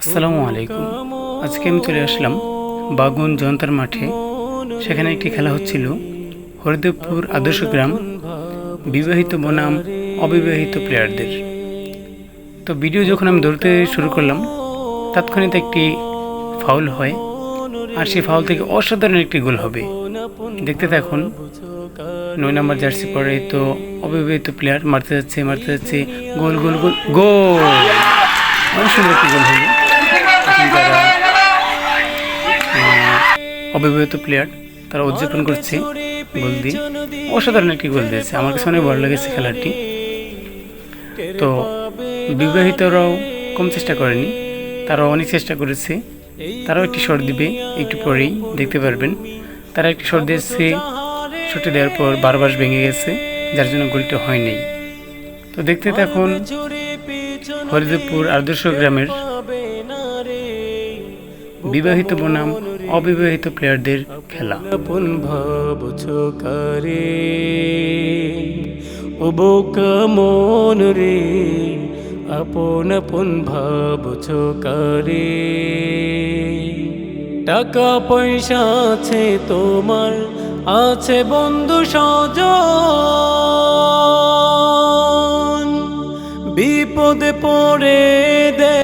আসসালামু আলাইকুম। আজকে আমি চলে আসলাম বাগুন জনতার মাঠে। সেখানে একটি খেলা হচ্ছিল হরিদেবপুর আদর্শ গ্রাম বিবাহিত বনাম অবিবাহিত প্লেয়ারদের। তো ভিডিও যখন আমি ধরতে শুরু করলাম তৎক্ষণাৎ একটি ফাউল হয়, আর সেই ফাউল থেকে অসাধারণ একটি গোল হবে। দেখতে থাকুন। 9 নম্বর জার্সি পরে তো অবিবাহিত প্লেয়ার মারতে যাচ্ছে, গোল গোল গোল গোল, অনেক সুন্দর একটি গোল হলো। যারা অবিবাহিত প্লেয়ার তারা উদযাপন করছে গোল দিয়ে, অসাধারণ একটি গোল দিয়েছে। আমার কাছে অনেক ভালো লেগেছে খেলাটি। তো বিবাহিতরাও কম চেষ্টা করেনি, তারাও অনেক চেষ্টা করেছে। তারাও একটি শট দিবে, একটু পরেই দেখতে পারবেন। তারা একটি শট দিয়েছে, শটে দেওয়ার পর বারবার ভেঙে গেছে, যার জন্য গোলটা হয়নি। তো দেখতে থাকুন হরিদেবপুর আদর্শ গ্রামের বিবাহিত বনাম অবিবাহিত প্লেয়ারদের খেলা। আপন ভাবছো কারে ও বোকা মন রে, আপন আপন ভাবছো কারে। টাকা পয়সা আছে তোমার, আছে বন্ধু স্বজন, বিপদে পড়ে দে